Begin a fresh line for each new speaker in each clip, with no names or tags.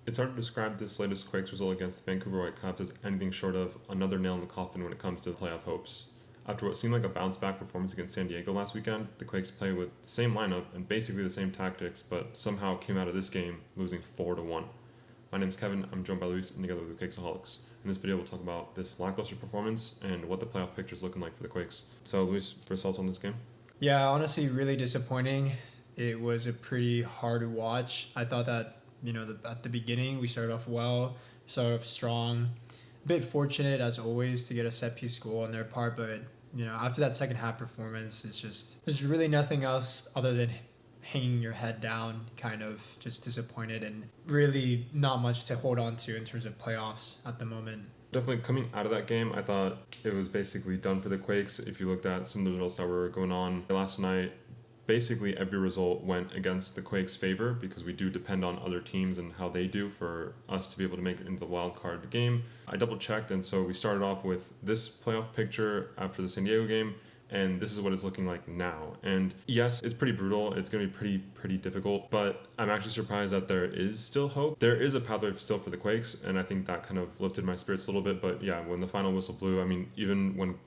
It's hard to describe this latest Quakes result against the Vancouver Whitecaps as anything short of another nail in the coffin when it comes to playoff hopes. After what seemed like a bounce-back performance against San Diego last weekend, the Quakes played with the same lineup and basically the same tactics, but somehow came out of this game losing 4-1. My name is Kevin, I'm joined by Luis, and together with the Quakesaholics. In this video, we'll talk about this lackluster performance and what the playoff picture is looking like for the Quakes. So, Luis, first thoughts on this game?
Yeah, honestly, really disappointing. It was a pretty hard watch. I thought that, at the beginning, we started off well, started off strong. A bit fortunate, as always, to get a set piece goal on their part, but, after that second half performance, there's really nothing else other than hanging your head down, kind of just disappointed, and really not much to hold on to in terms of playoffs at the moment.
Definitely coming out of that game, I thought it was basically done for the Quakes. If you looked at some of the results that were going on last night, basically every result went against the Quakes' favor because we do depend on other teams and how they do for us to be able to make it into the wild card game. I double checked, and so we started off with this playoff picture after the San Diego game, and this is what it's looking like now. And yes, it's pretty brutal. It's going to be pretty difficult, but I'm actually surprised that there is still hope. There is a pathway still for the Quakes, and I think that kind of lifted my spirits a little bit. But yeah, when the final whistle blew, I mean, even when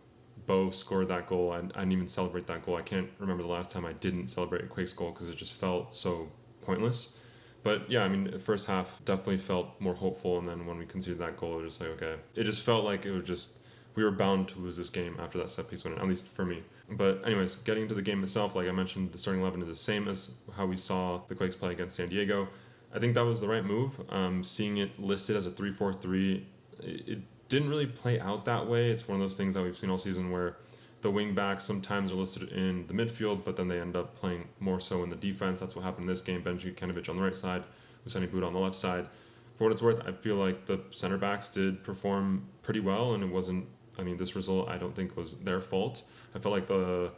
Beau scored that goal, I didn't even celebrate that goal. I can't remember the last time I didn't celebrate a Quakes goal because it just felt so pointless. But yeah, I mean, the first half definitely felt more hopeful, and then when we conceded that goal, it was just like, okay. It just felt like we were bound to lose this game after that set piece win, at least for me. But anyways, getting into the game itself, like I mentioned, the starting 11 is the same as how we saw the Quakes play against San Diego. I think that was the right move. Seeing it listed as a 3-4-3, it didn't really play out that way. It's one of those things that we've seen all season where the wing backs sometimes are listed in the midfield, but then they end up playing more so in the defense. That's what happened in this game. Benji Kenovich on the right side, Husseini Buda on the left side. For what it's worth, I feel like the center backs did perform pretty well, and it wasn't, this result I don't think was their fault. I felt like the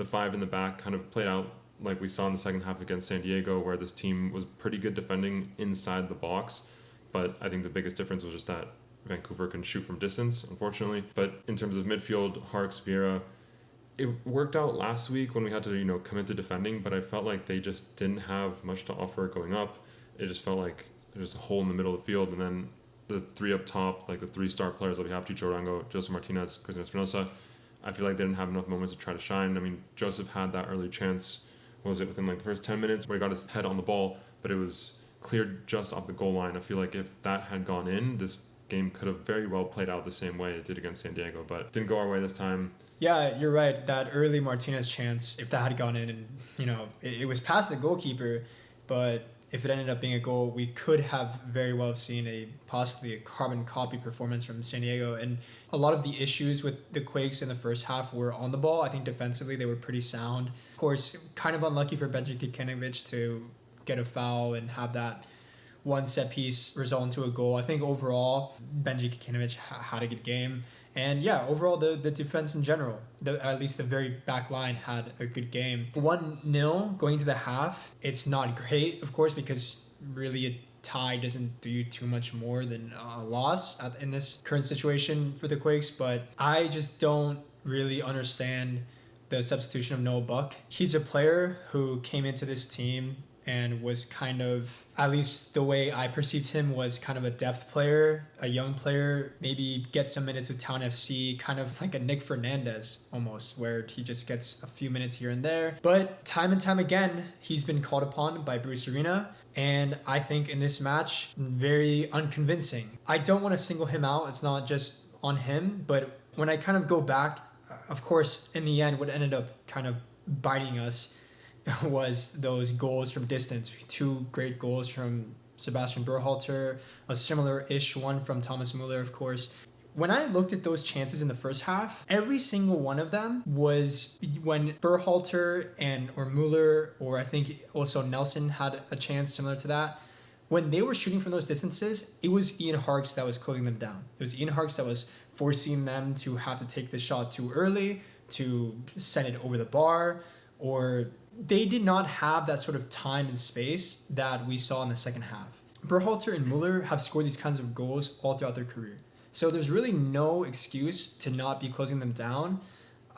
five in the back kind of played out like we saw in the second half against San Diego, where this team was pretty good defending inside the box, but I think the biggest difference was just that Vancouver can shoot from distance, unfortunately. But in terms of midfield, Harks, Vieira, it worked out last week when we had to, commit to defending, but I felt like they just didn't have much to offer going up. It just felt like there's a hole in the middle of the field, and then the three up top, like the three star players that we have, Chicho Arango, Joseph Martinez, Cristian Espinosa, I feel like they didn't have enough moments to try to shine. I mean, Joseph had that early chance, within like the first 10 minutes where he got his head on the ball, but it was cleared just off the goal line. I feel like if that had gone in, this game could have very well played out the same way it did against San Diego, but it didn't go our way this time.
Yeah, you're right. That early Martinez chance, if that had gone in and, it was past the goalkeeper, but if it ended up being a goal, we could have very well seen possibly a carbon copy performance from San Diego. And a lot of the issues with the Quakes in the first half were on the ball. I think defensively they were pretty sound. Of course, kind of unlucky for Benji Kenovich to get a foul and have that one set piece result into a goal. I think overall, Benji Kenovich had a good game. And yeah, overall, the defense in general, at least the very back line, had a good game. 1-0 going to the half, it's not great, of course, because really a tie doesn't do too much more than a loss in this current situation for the Quakes. But I just don't really understand the substitution of Noel Buck. He's a player who came into this team and was kind of, at least the way I perceived him, was kind of a depth player, a young player, maybe get some minutes with Town FC, kind of like a Nick Fernandez almost, where he just gets a few minutes here and there. But time and time again, he's been called upon by Bruce Arena, and I think in this match, very unconvincing. I don't want to single him out, it's not just on him, but when I kind of go back, of course, in the end, what ended up kind of biting us was those goals from distance. Two great goals from Sebastian Berhalter, a similar-ish one from Thomas Muller, of course. When I looked at those chances in the first half, every single one of them was when Berhalter or Muller, or I think also Nelson had a chance similar to that. When they were shooting from those distances, it was Ian Harks that was closing them down. It was Ian Harks that was forcing them to have to take the shot too early, to send it over the bar, or they did not have that sort of time and space that we saw in the second half. Berhalter and Muller have scored these kinds of goals all throughout their career. So there's really no excuse to not be closing them down.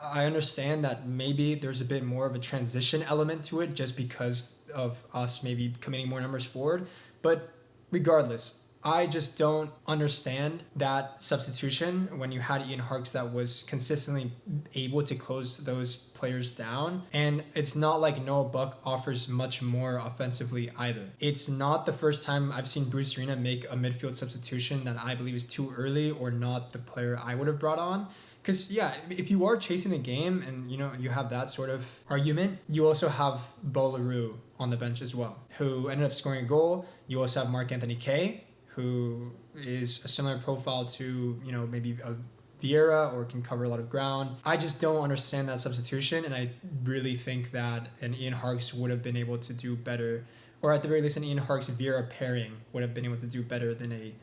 I understand that maybe there's a bit more of a transition element to it just because of us maybe committing more numbers forward. But regardless, I just don't understand that substitution when you had Ian Harkes that was consistently able to close those players down. And it's not like Noel Buck offers much more offensively either. It's not the first time I've seen Bruce Arena make a midfield substitution that I believe is too early or not the player I would have brought on. Because, yeah, if you are chasing the game and, you have that sort of argument, you also have Beau Leroux on the bench as well, who ended up scoring a goal. You also have Marc-Anthony Kaye, who is a similar profile to, maybe a Vieira or can cover a lot of ground. I just don't understand that substitution, and I really think that an Ian Harkes would have been able to do better, or at the very least an Ian Harkes-Vieira pairing would have been able to do better than a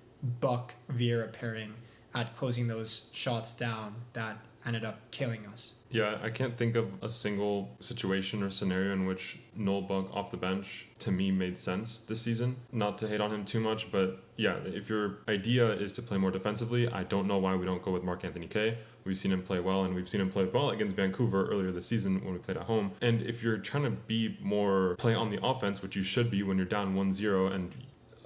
Buck-Vieira pairing at closing those shots down that ended up killing us.
Yeah, I can't think of a single situation or scenario in which Noel Buck off the bench, to me, made sense this season. Not to hate on him too much, but yeah, if your idea is to play more defensively, I don't know why we don't go with Marc-Anthony Kaye. We've seen him play well, and we've seen him play well against Vancouver earlier this season when we played at home. And if you're trying to be more play on the offense, which you should be when you're down 1-0, and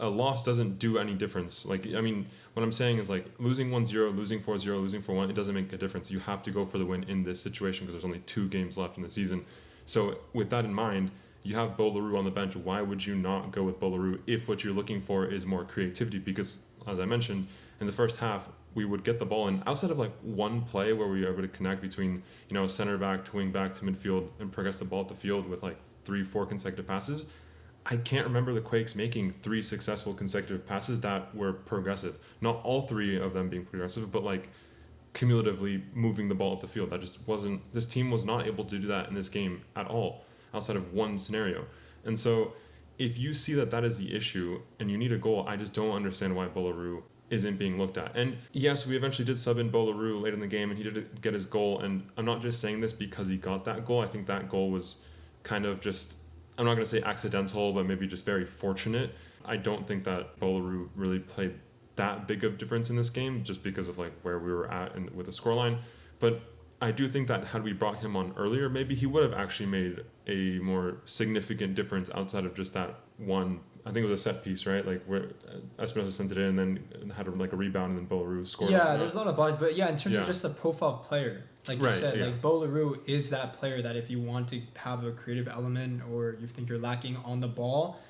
a loss doesn't do any difference. What I'm saying is losing 1-0, losing 4-0, losing 4-1, it doesn't make a difference. You have to go for the win in this situation because there's only 2 games left in the season. So with that in mind, you have Beau Leroux on the bench. Why would you not go with Beau Leroux if what you're looking for is more creativity? Because, as I mentioned, in the first half, we would get the ball, and outside of one play where we were able to connect between, center back to wing back to midfield and progress the ball up the field with 3-4 consecutive passes, I can't remember the Quakes making 3 successful consecutive passes that were progressive. Not all 3 of them being progressive, but cumulatively moving the ball up the field. That just wasn't, this team was not able to do that in this game at all, outside of one scenario. And so if you see that is the issue and you need a goal, I just don't understand why Beau Leroux isn't being looked at. And yes, we eventually did sub in Beau Leroux late in the game and he did get his goal. And I'm not just saying this because he got that goal. I think that goal was kind of just, I'm not going to say accidental, but maybe just very fortunate. I don't think that Beau Leroux really played that big of difference in this game just because of where we were at and with the scoreline. But I do think that had we brought him on earlier, maybe he would have actually made a more significant difference outside of just that one. I think it was a set piece, right? Where Espinosa sent it in and then had a rebound and then Beau Leroux scored.
Yeah, there's a lot of bodies, but yeah, in terms of just the profile of player, like you said, Beau Leroux is that player that if you want to have a creative element or you think you're lacking on the ball,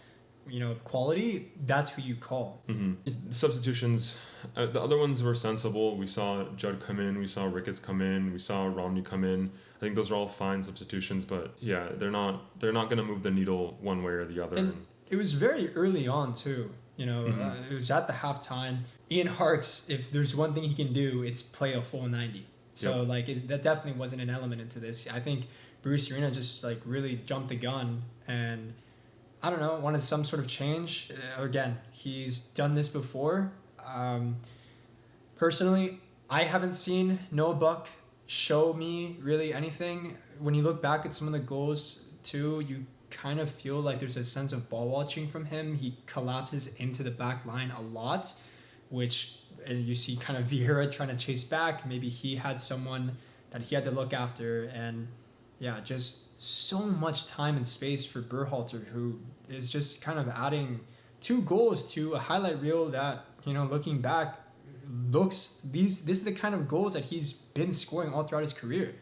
quality, that's who you call.
Mm-hmm. Substitutions, the other ones were sensible. We saw Judd come in, we saw Ricketts come in, we saw Romney come in. I think those are all fine substitutions, but yeah, they're not going to move the needle one way or the other.
And it was very early on too. It was at the halftime. Ian Harkes, if there's one thing he can do, it's play a full 90. So that definitely wasn't an element into this. I think Bruce Arena just really jumped the gun and I don't know, wanted some sort of change. Again, he's done this before. Personally, I haven't seen Noel Buck show me really anything. When you look back at some of the goals too, you kind of feel like there's a sense of ball watching from him. He collapses into the back line a lot, and you see kind of Vieira trying to chase back. Maybe he had someone that he had to look after, and yeah, just so much time and space for Berhalter, who is just kind of adding 2 goals to a highlight reel that, looking back, this is the kind of goals that he's been scoring all throughout his career.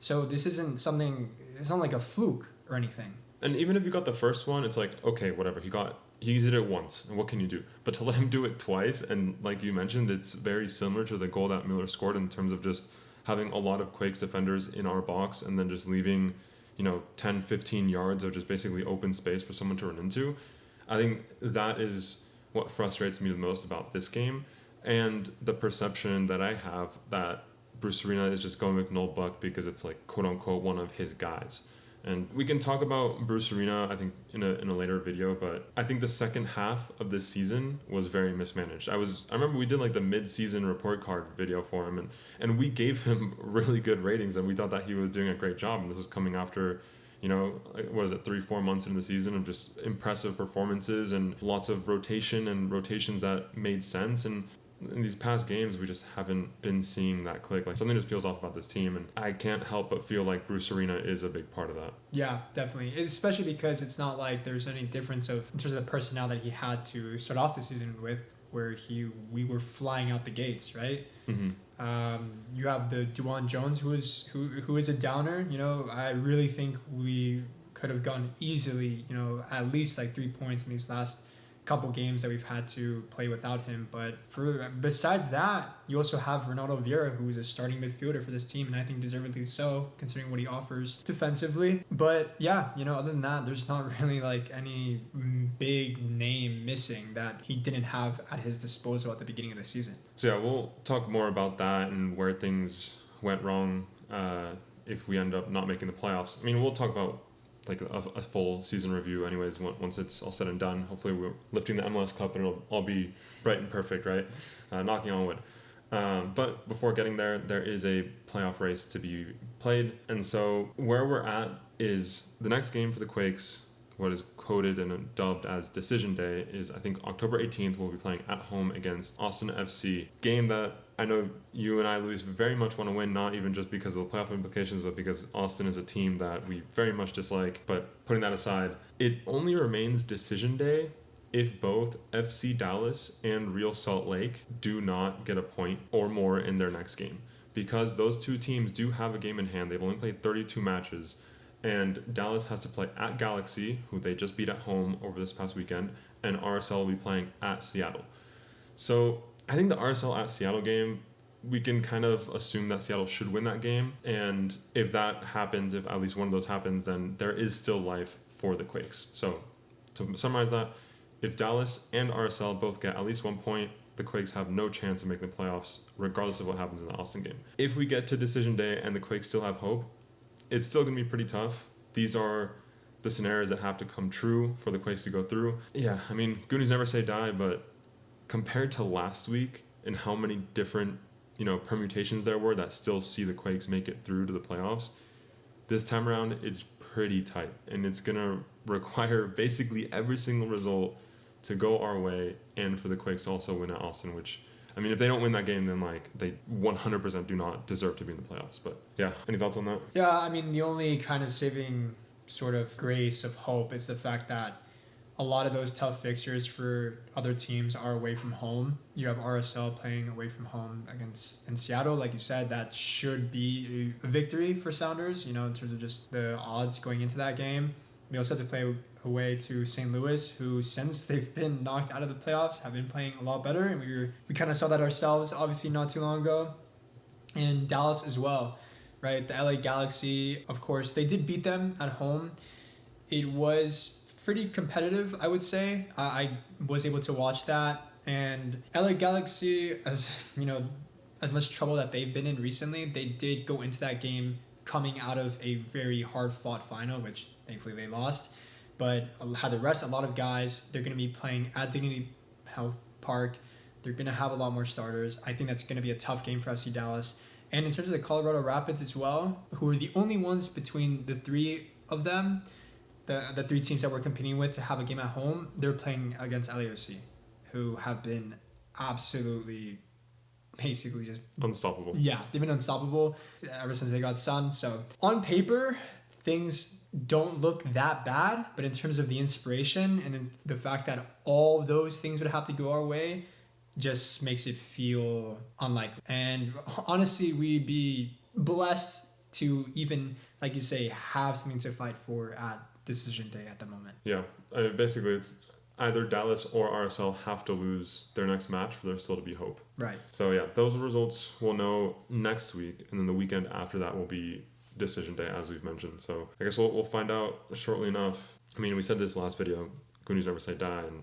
So this isn't something, it's not like a fluke or anything.
And even if you got the first one, it's okay, whatever. He did it once, and what can you do? But to let him do it twice, and like you mentioned, it's very similar to the goal that Muller scored in terms of just having a lot of Quakes defenders in our box and then just leaving, 10, 15 yards of just basically open space for someone to run into. I think that is what frustrates me the most about this game, and the perception that I have that Bruce Arena is just going with Noel Buck because it's quote unquote one of his guys. And we can talk about Bruce Arena, I think, in a later video, but I think the second half of this season was very mismanaged. I remember we did the mid-season report card video for him, and we gave him really good ratings, and we thought that he was doing a great job. And this was coming after, 3-4 months into the season of just impressive performances and lots of rotations that made sense. And in these past games, we just haven't been seeing that click. Like something just feels off about this team, and I can't help but feel like Bruce Arena is a big part of that.
Yeah, definitely. Especially because it's not like there's any difference of in terms of the personnel that he had to start off the season with, where we were flying out the gates, right?
Mm-hmm.
You have the Duan Jones, who is a downer. You know, I really think we could have gone easily, you know, at least like 3 points in these last couple games that we've had to play without him. But besides that, you also have Ronaldo Vieira, who is a starting midfielder for this team, and I think deservedly so, considering what he offers defensively. But yeah, you know, other than that, there's not really like any big name missing that he didn't have at his disposal at the beginning of the season.
So yeah, we'll talk more about that and where things went wrong if we end up not making the playoffs. I mean, we'll talk about like a full season review anyways once it's all said and done. Hopefully we're lifting the MLS Cup and it'll all be bright and perfect, right? Knocking on wood. But before getting there, there is a playoff race to be played. And so where we're at is the next game for the Quakes, what is coded and dubbed as Decision Day, is I think October 18th. We'll be playing at home against Austin FC. Game that I know you and I, Luis, very much want to win, not even just because of the playoff implications, but because Austin is a team that we very much dislike. But putting that aside, it only remains Decision Day if both FC Dallas and Real Salt Lake do not get a point or more in their next game. Because those two teams do have a game in hand. They've only played 32 matches. And Dallas has to play at Galaxy, who they just beat at home over this past weekend, and RSL will be playing at Seattle. So I think the RSL at Seattle game, we can kind of assume that Seattle should win that game. And if that happens, if at least one of those happens, then there is still life for the Quakes. So to summarize that, if Dallas and RSL both get at least 1 point, the Quakes have no chance of making the playoffs, regardless of what happens in the Austin game. If we get to Decision Day and the Quakes still have hope, it's still going to be pretty tough. These are the scenarios that have to come true for the Quakes to go through. Yeah, I mean, Goonies never say die, but compared to last week and how many different, permutations there were that still see the Quakes make it through to the playoffs, this time around it's pretty tight. And it's going to require basically every single result to go our way and for the Quakes to also win at Austin, which, I mean, if they don't win that game, then they 100% do not deserve to be in the playoffs. But yeah, any thoughts on that?
Yeah, I mean, the only kind of saving sort of grace of hope is the fact that a lot of those tough fixtures for other teams are away from home. You have RSL playing away from home in Seattle. Like you said, that should be a victory for Sounders, in terms of just the odds going into that game. We also have to play away to St. Louis, who, since they've been knocked out of the playoffs, have been playing a lot better, and we kind of saw that ourselves, obviously, not too long ago. And Dallas as well, right? The LA Galaxy, of course, they did beat them at home. It was pretty competitive, I would say. I was able to watch that, and LA Galaxy, as much trouble that they've been in recently, they did go into that game coming out of a very hard-fought final, which thankfully they lost. But had the rest, a lot of guys, they're going to be playing at Dignity Health Park. They're going to have a lot more starters. I think that's going to be a tough game for FC Dallas. And in terms of the Colorado Rapids as well, who are the only ones between the three of them, the three teams that we're competing with to have a game at home, they're playing against LAFC, who have been absolutely, basically just
unstoppable.
Yeah, they've been unstoppable ever since they got Sun. So on paper, things don't look that bad, but in terms of the inspiration and the fact that all those things would have to go our way just makes it feel unlikely. And honestly, we'd be blessed to even, like you say, have something to fight for at Decision Day at the moment.
Yeah, basically it's either Dallas or RSL have to lose their next match for there still to be hope.
Right.
So yeah, those results we'll know next week, and then the weekend after that will be Decision Day, as we've mentioned. So I guess we'll find out shortly enough. I mean, we said this last video, Goonies never say die, and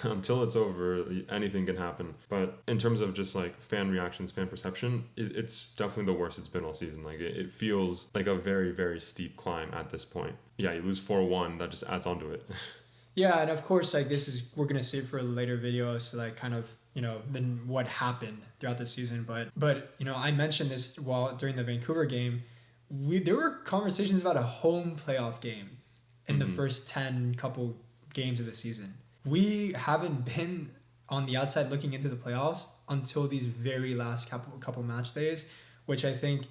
until it's over, anything can happen. But in terms of just fan reactions, fan perception, it's definitely the worst it's been all season. It feels like a very, very steep climb at this point. Yeah, you lose 4-1, that just adds on to it.
Yeah, and of course, we're gonna save for later videos to kind of then what happened throughout the season. But I mentioned this during the Vancouver game. There were conversations about a home playoff game in the first 10 couple games of the season. We haven't been on the outside looking into the playoffs until these very last couple match days, which I think,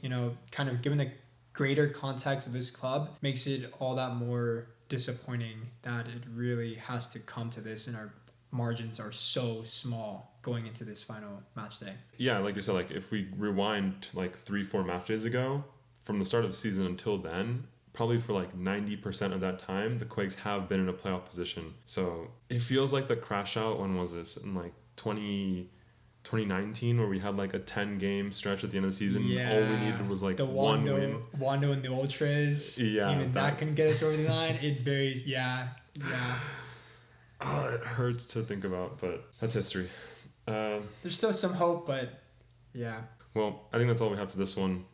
kind of given the greater context of this club, makes it all that more disappointing that it really has to come to this, and our margins are so small going into this final match day.
Yeah, like you said, like if we rewind like 3-4 match days ago, from the start of the season until then, probably for like 90% of that time, the Quakes have been in a playoff position. So it feels like the crash out, when was this? In like 2019, where we had like a 10-game stretch at the end of the season.
Yeah.
All we needed was like
the
one win.
Wando and the Ultras.
Yeah.
Even that couldn't get us over the line. It very, yeah.
Oh, it hurts to think about, but that's history.
There's still some hope, but yeah.
Well, I think that's all we have for this one.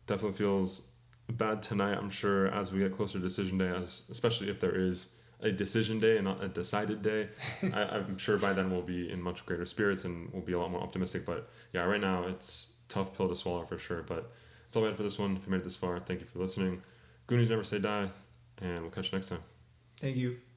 Definitely feels bad tonight, I'm sure, as we get closer to decision day, especially if there is a decision day and not a decided day. I'm sure by then we'll be in much greater spirits and we'll be a lot more optimistic. But yeah, right now it's a tough pill to swallow for sure. But that's all we had for this one. If you made it this far, thank you for listening. Goonies never say die, and we'll catch you next time.
Thank you.